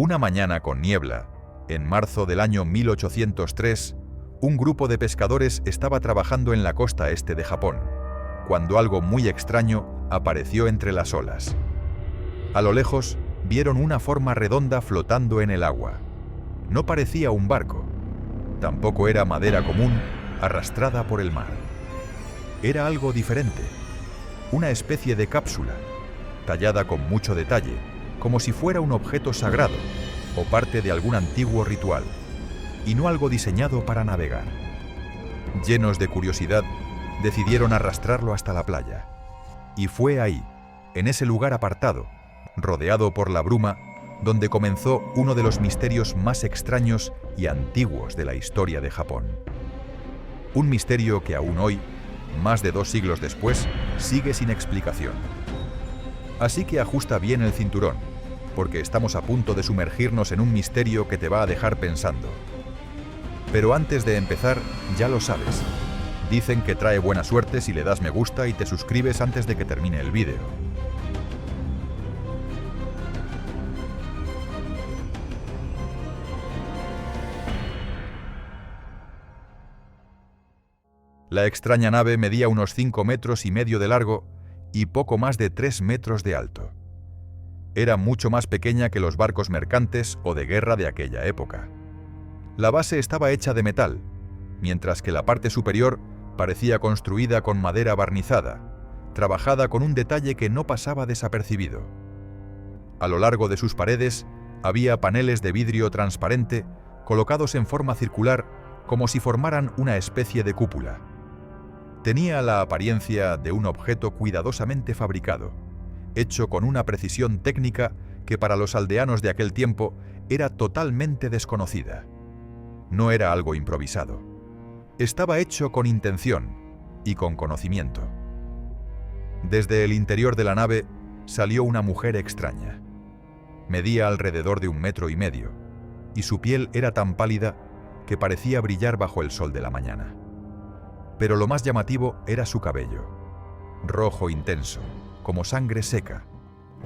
Una mañana con niebla, en marzo del año 1803, un grupo de pescadores estaba trabajando en la costa este de Japón, cuando algo muy extraño apareció entre las olas. A lo lejos, vieron una forma redonda flotando en el agua. No parecía un barco, tampoco era madera común arrastrada por el mar. Era algo diferente, una especie de cápsula, tallada con mucho detalle, como si fuera un objeto sagrado o parte de algún antiguo ritual, y no algo diseñado para navegar. Llenos de curiosidad, decidieron arrastrarlo hasta la playa. Y fue ahí, en ese lugar apartado, rodeado por la bruma, donde comenzó uno de los misterios más extraños y antiguos de la historia de Japón. Un misterio que aún hoy, más de 2 siglos después, sigue sin explicación. Así que ajusta bien el cinturón, porque estamos a punto de sumergirnos en un misterio que te va a dejar pensando. Pero antes de empezar, ya lo sabes. Dicen que trae buena suerte si le das me gusta y te suscribes antes de que termine el vídeo. La extraña nave medía unos 5,5 metros de largo y poco más de 3 metros de alto. Era mucho más pequeña que los barcos mercantes o de guerra de aquella época. La base estaba hecha de metal, mientras que la parte superior parecía construida con madera barnizada, trabajada con un detalle que no pasaba desapercibido. A lo largo de sus paredes había paneles de vidrio transparente colocados en forma circular como si formaran una especie de cúpula. Tenía la apariencia de un objeto cuidadosamente fabricado, hecho con una precisión técnica que para los aldeanos de aquel tiempo era totalmente desconocida. No era algo improvisado. Estaba hecho con intención y con conocimiento. Desde el interior de la nave salió una mujer extraña. Medía alrededor de 1,5 metros y su piel era tan pálida que parecía brillar bajo el sol de la mañana. Pero lo más llamativo era su cabello, rojo intenso, como sangre seca,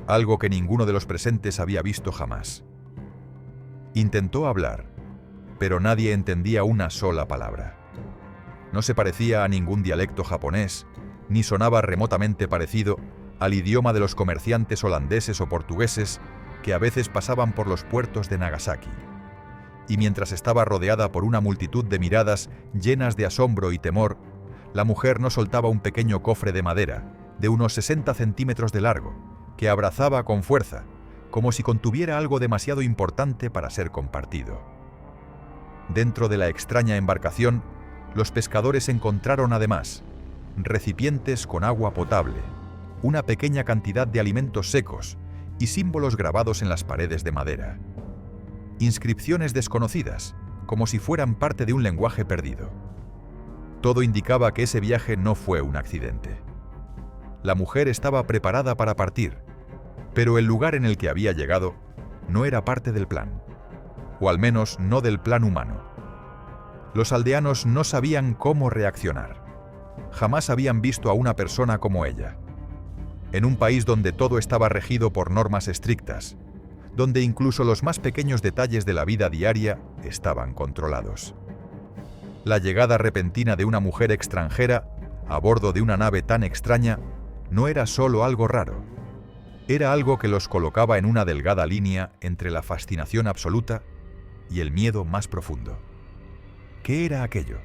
algo que ninguno de los presentes había visto jamás. Intentó hablar, pero nadie entendía una sola palabra. No se parecía a ningún dialecto japonés, ni sonaba remotamente parecido al idioma de los comerciantes holandeses o portugueses que a veces pasaban por los puertos de Nagasaki. Y mientras estaba rodeada por una multitud de miradas llenas de asombro y temor, la mujer no soltaba un pequeño cofre de madera, de unos 60 centímetros de largo, que abrazaba con fuerza, como si contuviera algo demasiado importante para ser compartido. Dentro de la extraña embarcación, los pescadores encontraron además recipientes con agua potable, una pequeña cantidad de alimentos secos y símbolos grabados en las paredes de madera. Inscripciones desconocidas, como si fueran parte de un lenguaje perdido. Todo indicaba que ese viaje no fue un accidente. La mujer estaba preparada para partir, pero el lugar en el que había llegado no era parte del plan, o al menos no del plan humano. Los aldeanos no sabían cómo reaccionar. Jamás habían visto a una persona como ella. En un país donde todo estaba regido por normas estrictas, donde incluso los más pequeños detalles de la vida diaria estaban controlados. La llegada repentina de una mujer extranjera a bordo de una nave tan extraña no era solo algo raro. Era algo que los colocaba en una delgada línea entre la fascinación absoluta y el miedo más profundo. ¿Qué era aquello?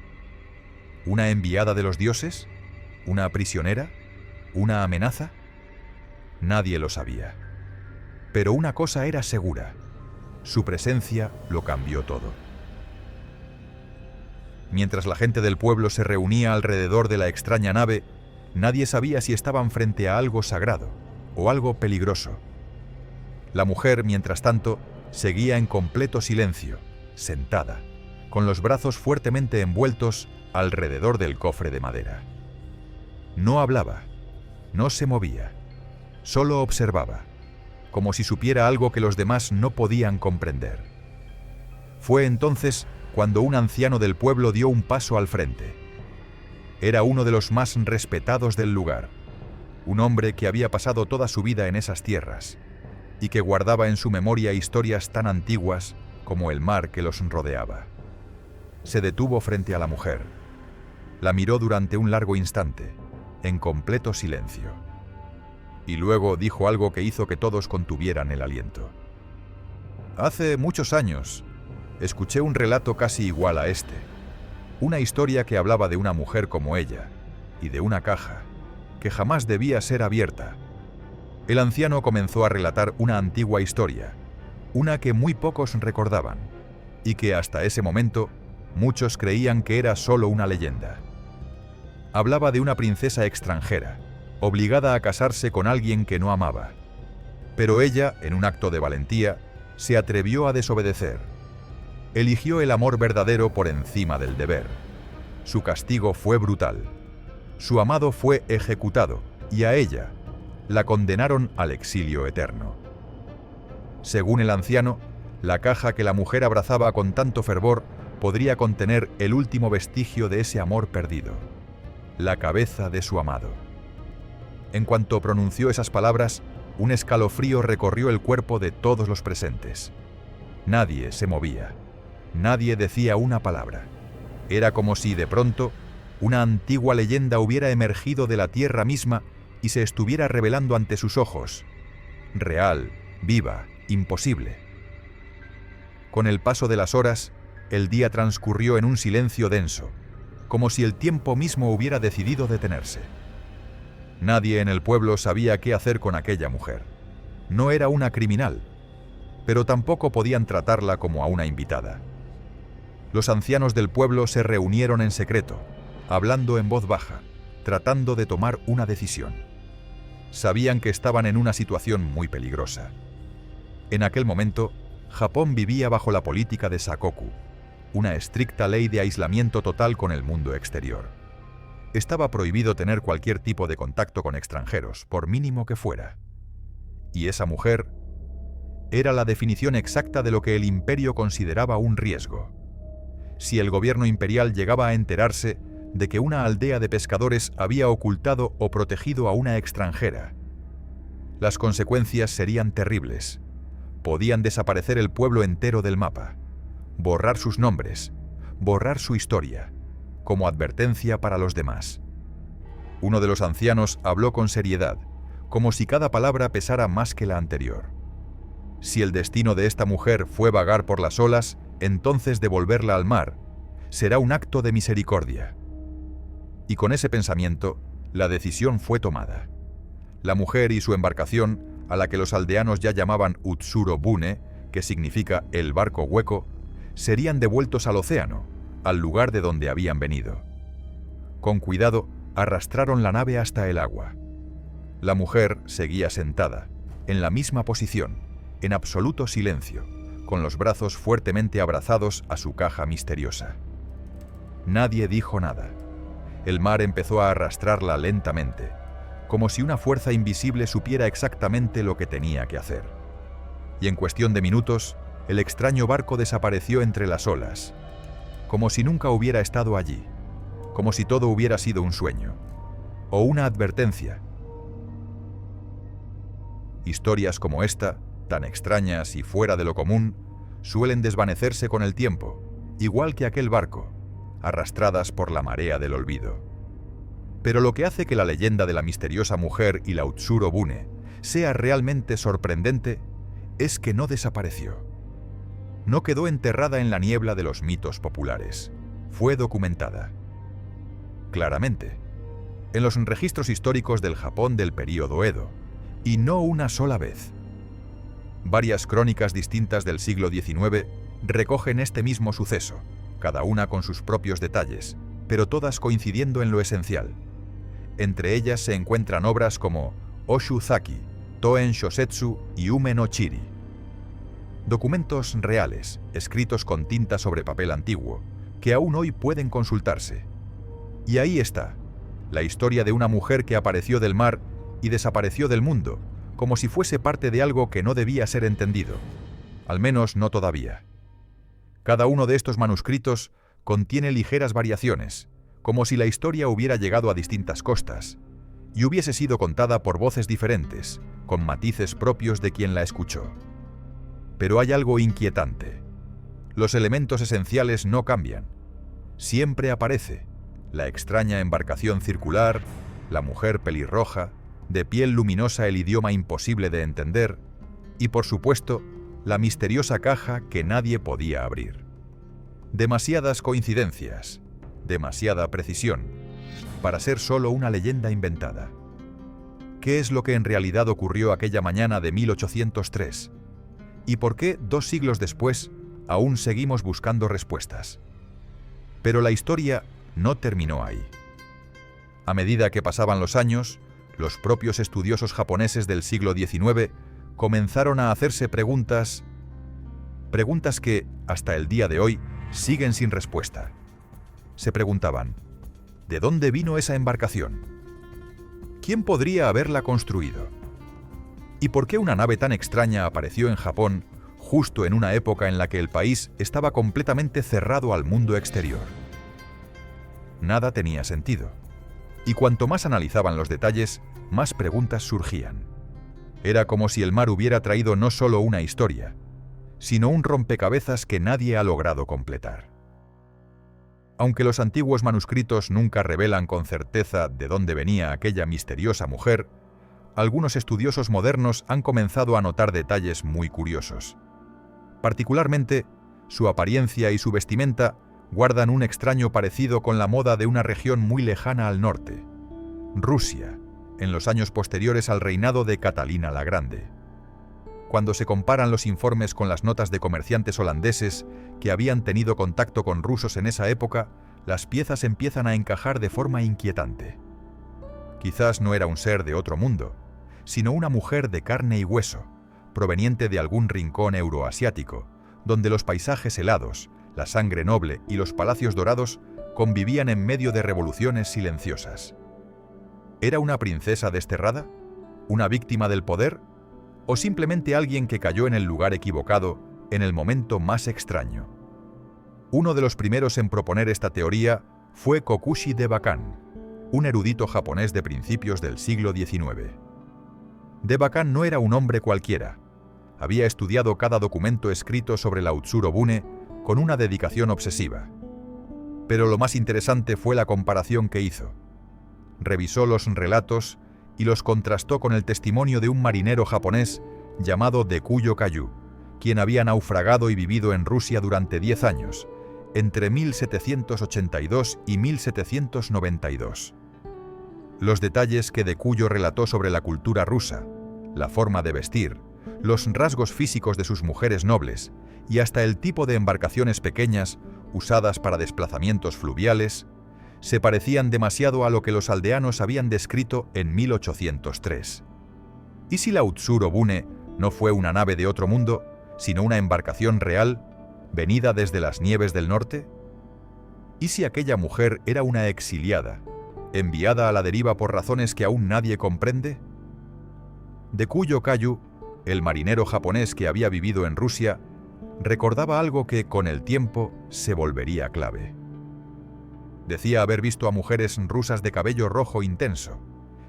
¿Una enviada de los dioses? ¿Una prisionera? ¿Una amenaza? Nadie lo sabía. Pero una cosa era segura: su presencia lo cambió todo. Mientras la gente del pueblo se reunía alrededor de la extraña nave, nadie sabía si estaban frente a algo sagrado o algo peligroso. La mujer, mientras tanto, seguía en completo silencio, sentada, con los brazos fuertemente envueltos alrededor del cofre de madera. No hablaba, no se movía, solo observaba, como si supiera algo que los demás no podían comprender. Fue entonces cuando un anciano del pueblo dio un paso al frente. Era uno de los más respetados del lugar, un hombre que había pasado toda su vida en esas tierras, y que guardaba en su memoria historias tan antiguas como el mar que los rodeaba. Se detuvo frente a la mujer. La miró durante un largo instante, en completo silencio. Y luego dijo algo que hizo que todos contuvieran el aliento. Hace muchos años, escuché un relato casi igual a este. Una historia que hablaba de una mujer como ella y de una caja que jamás debía ser abierta. El anciano comenzó a relatar una antigua historia, una que muy pocos recordaban y que hasta ese momento muchos creían que era solo una leyenda. Hablaba de una princesa extranjera, obligada a casarse con alguien que no amaba. Pero ella, en un acto de valentía, se atrevió a desobedecer. Eligió el amor verdadero por encima del deber. Su castigo fue brutal. Su amado fue ejecutado y a ella la condenaron al exilio eterno. Según el anciano, la caja que la mujer abrazaba con tanto fervor podría contener el último vestigio de ese amor perdido, la cabeza de su amado. En cuanto pronunció esas palabras, un escalofrío recorrió el cuerpo de todos los presentes. Nadie se movía. Nadie decía una palabra. Era como si, de pronto, una antigua leyenda hubiera emergido de la tierra misma y se estuviera revelando ante sus ojos. Real, viva, imposible. Con el paso de las horas, el día transcurrió en un silencio denso, como si el tiempo mismo hubiera decidido detenerse. Nadie en el pueblo sabía qué hacer con aquella mujer. No era una criminal, pero tampoco podían tratarla como a una invitada. Los ancianos del pueblo se reunieron en secreto, hablando en voz baja, tratando de tomar una decisión. Sabían que estaban en una situación muy peligrosa. En aquel momento, Japón vivía bajo la política de Sakoku, una estricta ley de aislamiento total con el mundo exterior. Estaba prohibido tener cualquier tipo de contacto con extranjeros, por mínimo que fuera. Y esa mujer era la definición exacta de lo que el imperio consideraba un riesgo. Si el gobierno imperial llegaba a enterarse de que una aldea de pescadores había ocultado o protegido a una extranjera, las consecuencias serían terribles. Podían desaparecer el pueblo entero del mapa, borrar sus nombres, borrar su historia, como advertencia para los demás. Uno de los ancianos habló con seriedad, como si cada palabra pesara más que la anterior. Si el destino de esta mujer fue vagar por las olas, entonces devolverla al mar será un acto de misericordia. Y con ese pensamiento, la decisión fue tomada. La mujer y su embarcación, a la que los aldeanos ya llamaban Utsuro Bune, que significa el barco hueco, serían devueltos al océano, al lugar de donde habían venido. Con cuidado, arrastraron la nave hasta el agua. La mujer seguía sentada, en la misma posición, en absoluto silencio, con los brazos fuertemente abrazados a su caja misteriosa. Nadie dijo nada. El mar empezó a arrastrarla lentamente, como si una fuerza invisible supiera exactamente lo que tenía que hacer. Y en cuestión de minutos, el extraño barco desapareció entre las olas, como si nunca hubiera estado allí, como si todo hubiera sido un sueño, o una advertencia. Historias como esta, tan extrañas y fuera de lo común, suelen desvanecerse con el tiempo, igual que aquel barco, arrastradas por la marea del olvido. Pero lo que hace que la leyenda de la misteriosa mujer y la Utsuro Bune sea realmente sorprendente es que no desapareció. No quedó enterrada en la niebla de los mitos populares. Fue documentada. Claramente, en los registros históricos del Japón del período Edo, y no una sola vez. Varias crónicas distintas del siglo XIX recogen este mismo suceso, cada una con sus propios detalles, pero todas coincidiendo en lo esencial. Entre ellas se encuentran obras como Oshu Zaki, Toen Shosetsu y Ume no Chiri. Documentos reales, escritos con tinta sobre papel antiguo, que aún hoy pueden consultarse. Y ahí está, la historia de una mujer que apareció del mar y desapareció del mundo, como si fuese parte de algo que no debía ser entendido. Al menos no todavía. Cada uno de estos manuscritos contiene ligeras variaciones, como si la historia hubiera llegado a distintas costas, y hubiese sido contada por voces diferentes, con matices propios de quien la escuchó. Pero hay algo inquietante. Los elementos esenciales no cambian. Siempre aparece la extraña embarcación circular, la mujer pelirroja, de piel luminosa, el idioma imposible de entender, y por supuesto, la misteriosa caja que nadie podía abrir. Demasiadas coincidencias, demasiada precisión, para ser solo una leyenda inventada. ¿Qué es lo que en realidad ocurrió aquella mañana de 1803? ¿Y por qué 2 siglos después aún seguimos buscando respuestas? Pero la historia no terminó ahí. A medida que pasaban los años, los propios estudiosos japoneses del siglo XIX comenzaron a hacerse preguntas que, hasta el día de hoy, siguen sin respuesta. Se preguntaban, ¿de dónde vino esa embarcación? ¿Quién podría haberla construido? ¿Y por qué una nave tan extraña apareció en Japón justo en una época en la que el país estaba completamente cerrado al mundo exterior? Nada tenía sentido. Y cuanto más analizaban los detalles, más preguntas surgían. Era como si el mar hubiera traído no solo una historia, sino un rompecabezas que nadie ha logrado completar. Aunque los antiguos manuscritos nunca revelan con certeza de dónde venía aquella misteriosa mujer, algunos estudiosos modernos han comenzado a notar detalles muy curiosos. Particularmente, su apariencia y su vestimenta guardan un extraño parecido con la moda de una región muy lejana al norte, Rusia, en los años posteriores al reinado de Catalina la Grande. Cuando se comparan los informes con las notas de comerciantes holandeses que habían tenido contacto con rusos en esa época, las piezas empiezan a encajar de forma inquietante. Quizás no era un ser de otro mundo, sino una mujer de carne y hueso, proveniente de algún rincón euroasiático, donde los paisajes helados, la sangre noble y los palacios dorados convivían en medio de revoluciones silenciosas. ¿Era una princesa desterrada? ¿Una víctima del poder? ¿O simplemente alguien que cayó en el lugar equivocado en el momento más extraño? Uno de los primeros en proponer esta teoría fue Kokushi Debakan, un erudito japonés de principios del siglo XIX. Debakan no era un hombre cualquiera. Había estudiado cada documento escrito sobre la Utsuro Bune con una dedicación obsesiva. Pero lo más interesante fue la comparación que hizo. Revisó los relatos y los contrastó con el testimonio de un marinero japonés llamado Dekuyo Kayu, quien había naufragado y vivido en Rusia durante 10 años, entre 1782 y 1792. Los detalles que Dekuyo relató sobre la cultura rusa, la forma de vestir, los rasgos físicos de sus mujeres nobles y hasta el tipo de embarcaciones pequeñas usadas para desplazamientos fluviales, se parecían demasiado a lo que los aldeanos habían descrito en 1803. ¿Y si la Utsuro Bune no fue una nave de otro mundo, sino una embarcación real, venida desde las nieves del norte? ¿Y si aquella mujer era una exiliada, enviada a la deriva por razones que aún nadie comprende? Dekuyo Kayu, el marinero japonés que había vivido en Rusia, recordaba algo que, con el tiempo, se volvería clave. Decía haber visto a mujeres rusas de cabello rojo intenso,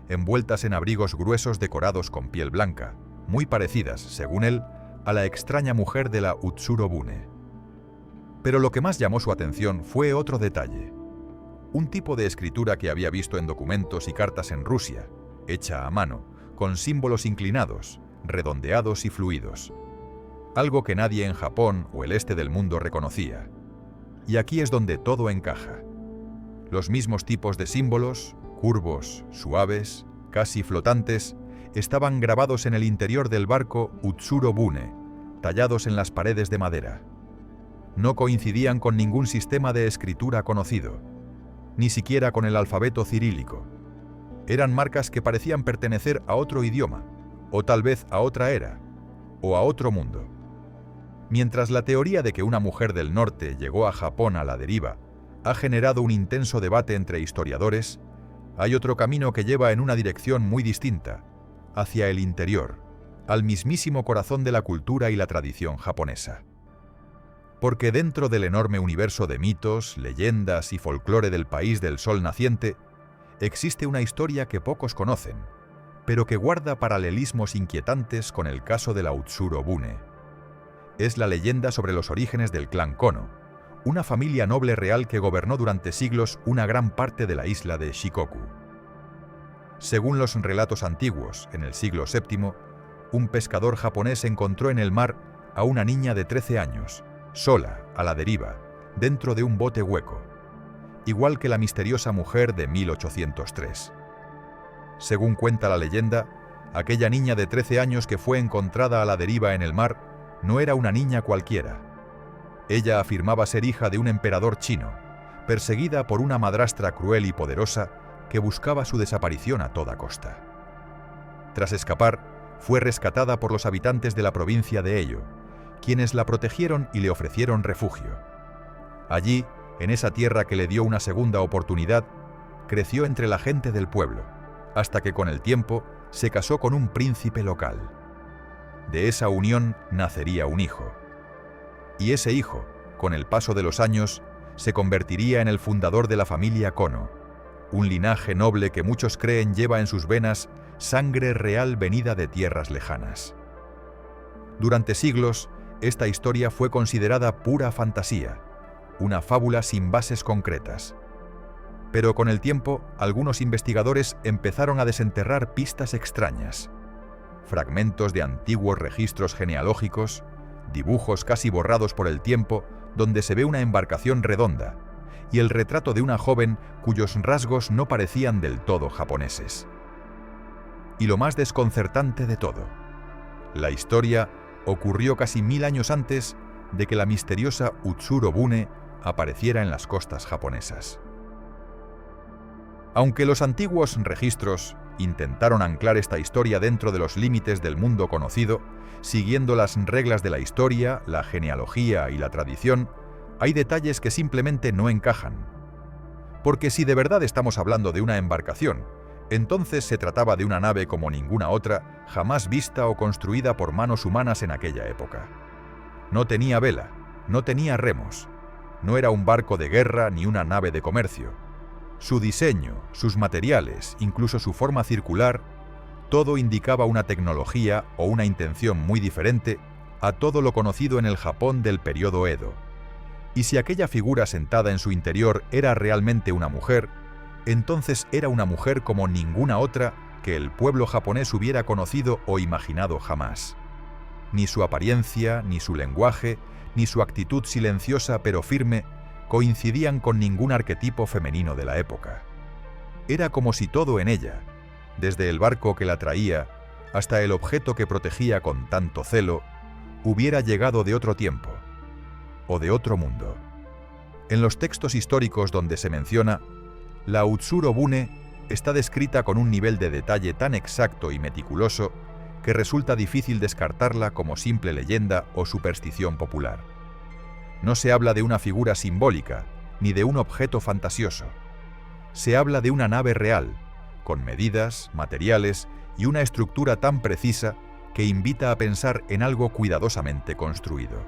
envueltas en abrigos gruesos decorados con piel blanca, muy parecidas, según él, a la extraña mujer de la Utsuro Bune. Pero lo que más llamó su atención fue otro detalle. Un tipo de escritura que había visto en documentos y cartas en Rusia, hecha a mano, con símbolos inclinados, redondeados y fluidos. Algo que nadie en Japón o el este del mundo reconocía. Y aquí es donde todo encaja. Los mismos tipos de símbolos, curvos, suaves, casi flotantes, estaban grabados en el interior del barco Utsuro Bune, tallados en las paredes de madera. No coincidían con ningún sistema de escritura conocido, ni siquiera con el alfabeto cirílico. Eran marcas que parecían pertenecer a otro idioma, o tal vez a otra era, o a otro mundo. Mientras la teoría de que una mujer del norte llegó a Japón a la deriva ha generado un intenso debate entre historiadores, hay otro camino que lleva en una dirección muy distinta, hacia el interior, al mismísimo corazón de la cultura y la tradición japonesa. Porque dentro del enorme universo de mitos, leyendas y folclore del país del sol naciente, existe una historia que pocos conocen, pero que guarda paralelismos inquietantes con el caso de la Utsuro-bune. Es la leyenda sobre los orígenes del clan Kono, una familia noble real que gobernó durante siglos una gran parte de la isla de Shikoku. Según los relatos antiguos, en el siglo VII, un pescador japonés encontró en el mar a una niña de 13 años, sola, a la deriva, dentro de un bote hueco, igual que la misteriosa mujer de 1803. Según cuenta la leyenda, aquella niña de 13 años que fue encontrada a la deriva en el mar no era una niña cualquiera. Ella afirmaba ser hija de un emperador chino, perseguida por una madrastra cruel y poderosa que buscaba su desaparición a toda costa. Tras escapar, fue rescatada por los habitantes de la provincia de Eyo, quienes la protegieron y le ofrecieron refugio. Allí, en esa tierra que le dio una segunda oportunidad, creció entre la gente del pueblo, hasta que con el tiempo se casó con un príncipe local. De esa unión nacería un hijo. Y ese hijo, con el paso de los años, se convertiría en el fundador de la familia Kono, un linaje noble que muchos creen lleva en sus venas sangre real venida de tierras lejanas. Durante siglos, esta historia fue considerada pura fantasía, una fábula sin bases concretas. Pero con el tiempo, algunos investigadores empezaron a desenterrar pistas extrañas. Fragmentos de antiguos registros genealógicos, dibujos casi borrados por el tiempo, donde se ve una embarcación redonda, y el retrato de una joven cuyos rasgos no parecían del todo japoneses. Y lo más desconcertante de todo, la historia ocurrió casi 1000 años antes de que la misteriosa Utsuro-bune apareciera en las costas japonesas. Aunque los antiguos registros intentaron anclar esta historia dentro de los límites del mundo conocido, siguiendo las reglas de la historia, la genealogía y la tradición, hay detalles que simplemente no encajan. Porque si de verdad estamos hablando de una embarcación, entonces se trataba de una nave como ninguna otra, jamás vista o construida por manos humanas en aquella época. No tenía vela, no tenía remos, no era un barco de guerra ni una nave de comercio. Su diseño, sus materiales, incluso su forma circular, todo indicaba una tecnología o una intención muy diferente a todo lo conocido en el Japón del periodo Edo. Y si aquella figura sentada en su interior era realmente una mujer, entonces era una mujer como ninguna otra que el pueblo japonés hubiera conocido o imaginado jamás. Ni su apariencia, ni su lenguaje, ni su actitud silenciosa pero firme coincidían con ningún arquetipo femenino de la época. Era como si todo en ella, desde el barco que la traía hasta el objeto que protegía con tanto celo, hubiera llegado de otro tiempo o de otro mundo. En los textos históricos donde se menciona, la Utsuro-bune está descrita con un nivel de detalle tan exacto y meticuloso que resulta difícil descartarla como simple leyenda o superstición popular. No se habla de una figura simbólica, ni de un objeto fantasioso. Se habla de una nave real, con medidas, materiales y una estructura tan precisa que invita a pensar en algo cuidadosamente construido.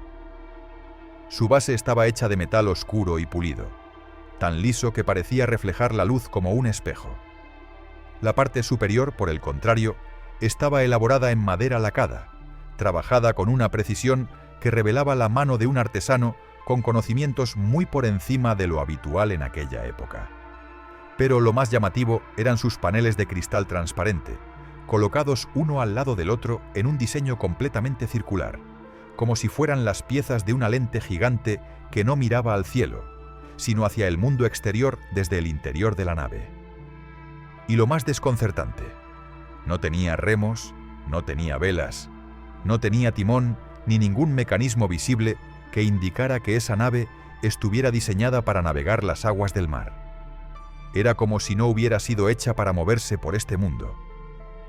Su base estaba hecha de metal oscuro y pulido, tan liso que parecía reflejar la luz como un espejo. La parte superior, por el contrario, estaba elaborada en madera lacada, trabajada con una precisión que revelaba la mano de un artesano con conocimientos muy por encima de lo habitual en aquella época. Pero lo más llamativo eran sus paneles de cristal transparente, colocados uno al lado del otro en un diseño completamente circular, como si fueran las piezas de una lente gigante que no miraba al cielo, sino hacia el mundo exterior desde el interior de la nave. Y lo más desconcertante, no tenía remos, no tenía velas, no tenía timón ni ningún mecanismo visible que indicara que esa nave estuviera diseñada para navegar las aguas del mar. Era como si no hubiera sido hecha para moverse por este mundo,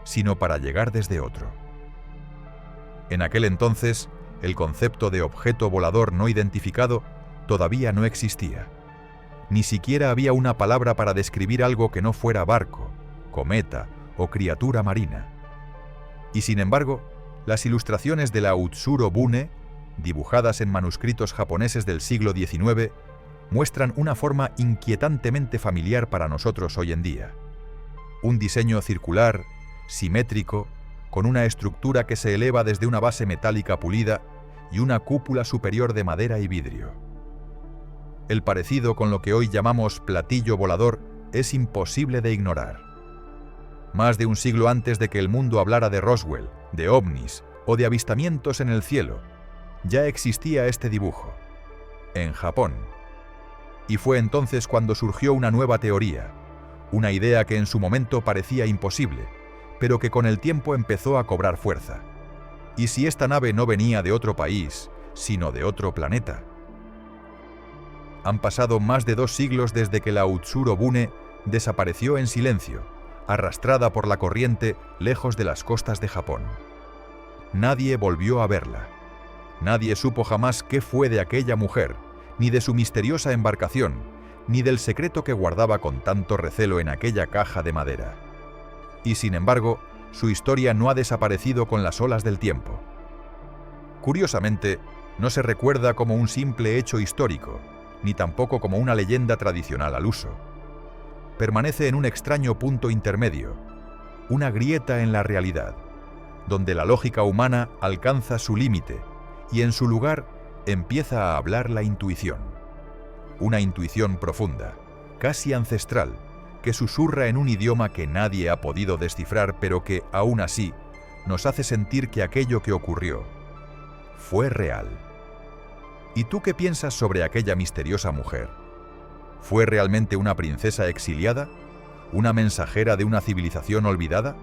sino para llegar desde otro. En aquel entonces, el concepto de objeto volador no identificado todavía no existía. Ni siquiera había una palabra para describir algo que no fuera barco, cometa o criatura marina. Y sin embargo, las ilustraciones de la Utsuro-bune, dibujadas en manuscritos japoneses del siglo XIX, muestran una forma inquietantemente familiar para nosotros hoy en día. Un diseño circular, simétrico, con una estructura que se eleva desde una base metálica pulida y una cúpula superior de madera y vidrio. El parecido con lo que hoy llamamos platillo volador es imposible de ignorar. Más de un siglo antes de que el mundo hablara de Roswell, de ovnis o de avistamientos en el cielo, ya existía este dibujo, en Japón. Y fue entonces cuando surgió una nueva teoría, una idea que en su momento parecía imposible, pero que con el tiempo empezó a cobrar fuerza. ¿Y si esta nave no venía de otro país, sino de otro planeta? Han pasado más de 2 siglos desde que la Utsuro Bune desapareció en silencio, arrastrada por la corriente lejos de las costas de Japón. Nadie volvió a verla. Nadie supo jamás qué fue de aquella mujer, ni de su misteriosa embarcación, ni del secreto que guardaba con tanto recelo en aquella caja de madera. Y sin embargo, su historia no ha desaparecido con las olas del tiempo. Curiosamente, no se recuerda como un simple hecho histórico, ni tampoco como una leyenda tradicional al uso. Permanece en un extraño punto intermedio, una grieta en la realidad, donde la lógica humana alcanza su límite y en su lugar empieza a hablar la intuición. Una intuición profunda, casi ancestral, que susurra en un idioma que nadie ha podido descifrar, pero que, aún así, nos hace sentir que aquello que ocurrió fue real. ¿Y tú qué piensas sobre aquella misteriosa mujer? ¿Fue realmente una princesa exiliada? ¿Una mensajera de una civilización olvidada?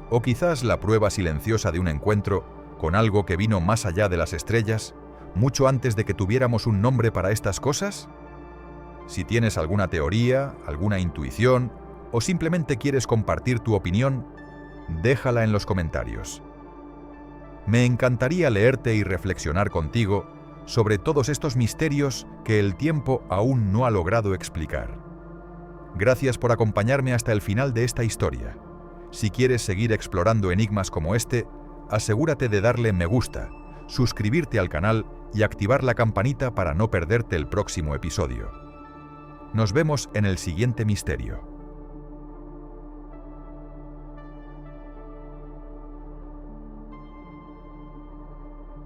¿O quizás la prueba silenciosa de un encuentro con algo que vino más allá de las estrellas, mucho antes de que tuviéramos un nombre para estas cosas? Si tienes alguna teoría, alguna intuición, o simplemente quieres compartir tu opinión, déjala en los comentarios. Me encantaría leerte y reflexionar contigo sobre todos estos misterios que el tiempo aún no ha logrado explicar. Gracias por acompañarme hasta el final de esta historia. Si quieres seguir explorando enigmas como este, asegúrate de darle me gusta, suscribirte al canal y activar la campanita para no perderte el próximo episodio. Nos vemos en el siguiente misterio.